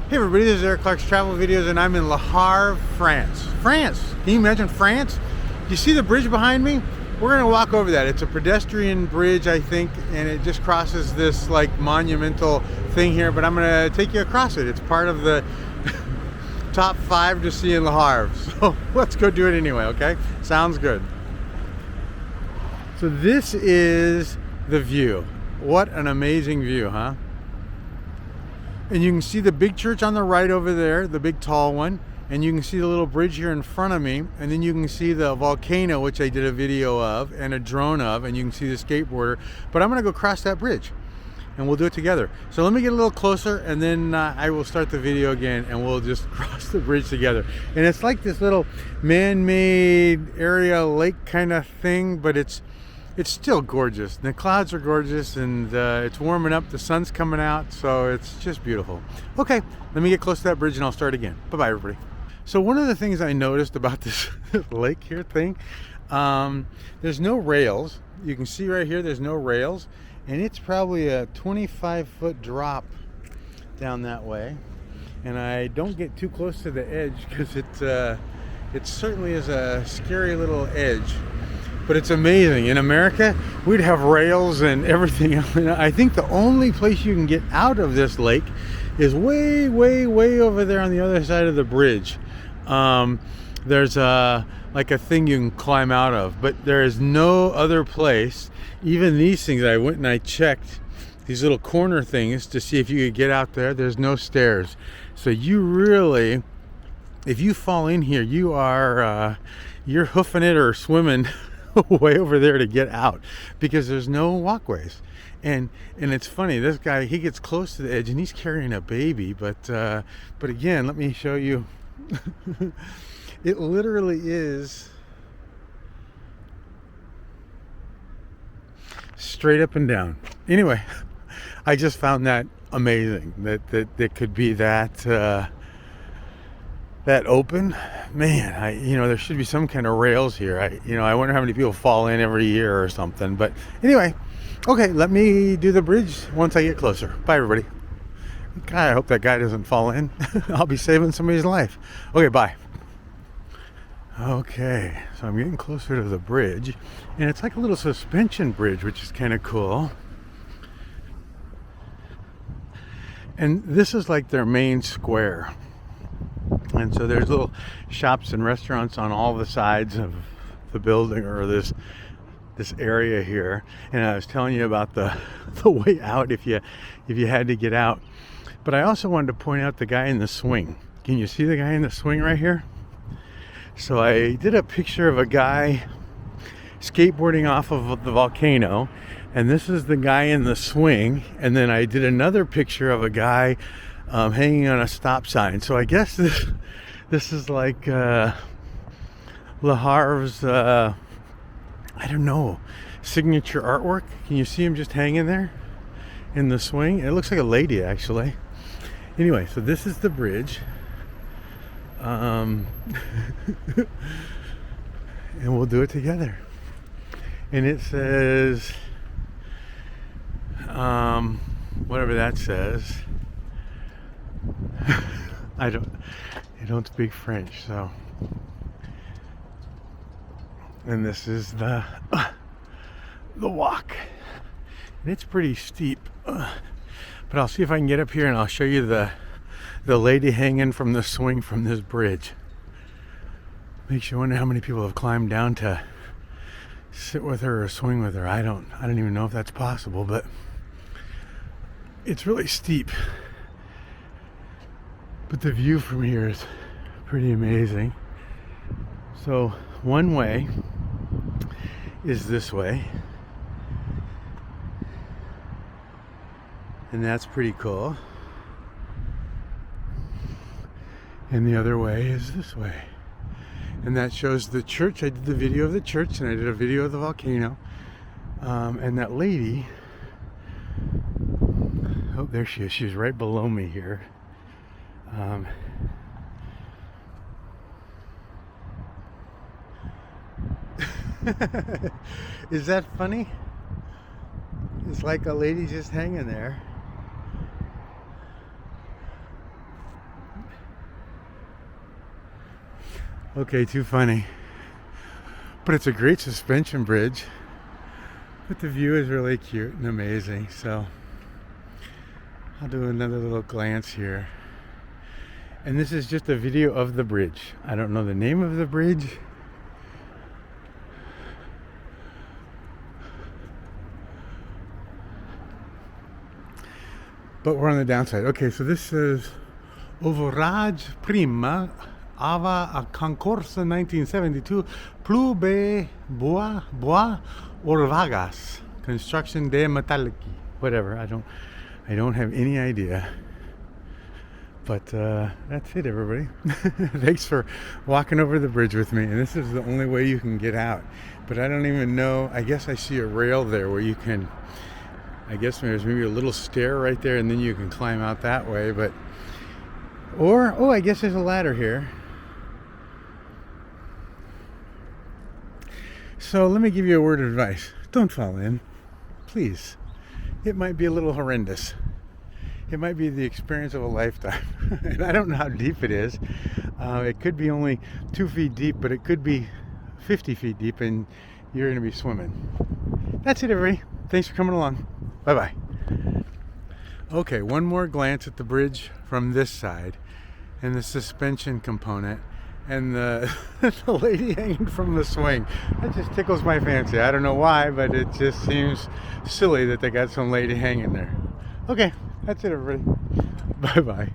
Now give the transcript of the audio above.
Hey everybody, this is Eric Clark's Travel Videos and I'm in Le Havre, France. France! Can you imagine France? You see the bridge behind me? We're gonna walk over that. It's a pedestrian bridge, I think, and it just crosses this like monumental thing here, but I'm gonna take you across it. It's part of the top 5 to see in Le Havre. So let's go do it anyway, okay? Sounds good. So this is the view. What an amazing view, huh? And you can see the big church on the right over there, the big tall one. And you can see the little bridge here in front of me. And then you can see the volcano, which I did a video of, and a drone of. And you can see the skateboarder. But I'm gonna go cross that bridge and we'll do it together. So let me get a little closer and then I will start the video again and we'll just cross the bridge together. And it's like this little man-made area, lake kind of thing, but it's still gorgeous. The clouds are gorgeous and it's warming up, the sun's coming out, so it's just beautiful. Okay, let me get close to that bridge and I'll start again. Bye-bye, everybody. So one of the things I noticed about this lake here thing, there's no rails. You can see right here, there's no rails, and it's probably a 25-foot drop down that way. And I don't get too close to the edge because it certainly is a scary little edge. But it's amazing. In America, we'd have rails and everything. I think the only place you can get out of this lake is way, way, way over there on the other side of the bridge. There's like a thing you can climb out of, but there is no other place. Even these things, I went and I checked these little corner things to see if you could get out there. There's no stairs. So you really, if you fall in here, you are, you're hoofing it or swimming way over there to get out because there's no walkways. And it's funny, this guy, he gets close to the edge and he's carrying a baby, but again, let me show you. It literally is straight up and down. Anyway, I just found that amazing that could be that that open. Man, there should be some kind of rails here. I wonder how many people fall in every year or something. But anyway, okay, let me do the bridge once I get closer. Bye, everybody. God, I hope that guy doesn't fall in. I'll be saving somebody's life. Okay, bye. Okay, so I'm getting closer to the bridge, and it's like a little suspension bridge, which is kind of cool. And this is like their main square. And so there's little shops and restaurants on all the sides of the building, or this area here. And I was telling you about the way out if you had to get out. But I also wanted to point out the guy in the swing. Can you see the guy in the swing right here? So I did a picture of a guy skateboarding off of the volcano, and this is the guy in the swing. And then I did another picture of a guy hanging on a stop sign. So I guess this is like Le Havre's I don't know, signature artwork. Can you see him just hanging there in the swing? It looks like a lady, actually. Anyway, so this is the bridge, and we'll do it together. And it says whatever that says. I don't speak French, so. And this is the walk, and it's pretty steep, but I'll see if I can get up here and I'll show you the lady hanging from the swing from this bridge. Makes you wonder how many people have climbed down to sit with her or swing with her. I don't even know if that's possible, but it's really steep. But the view from here is pretty amazing. So one way is this way, and that's pretty cool. And the other way is this way, and that shows the church. I did the video of the church and I did a video of the volcano, and that lady, oh, there she is. She's right below me here. Is that funny? It's like a lady just hanging there. Okay, too funny. But it's a great suspension bridge. But the view is really cute and amazing. So I'll do another little glance here. And this is just a video of the bridge. I don't know the name of the bridge. But we're on the downside. Okay, so this says Ouvrage prima ava a concorso 1972 plube bois orvagas construction de metallici. Whatever. I don't have any idea. But that's it, everybody. Thanks for walking over the bridge with me. And this is the only way you can get out. But I don't even know. I guess I see a rail there where you can. I guess there's maybe a little stair right there, and then you can climb out that way. But oh, I guess there's a ladder here. So let me give you a word of advice. Don't fall in, please. It might be a little horrendous. It might be the experience of a lifetime. And I don't know how deep it is. It could be only 2 feet deep, but it could be 50 feet deep, and you're going to be swimming. That's it, everybody. Thanks for coming along. Bye-bye. Okay, one more glance at the bridge from this side and the suspension component and the lady hanging from the swing. That just tickles my fancy. I don't know why, but it just seems silly that they got some lady hanging there. Okay, that's it, everybody. Bye-bye.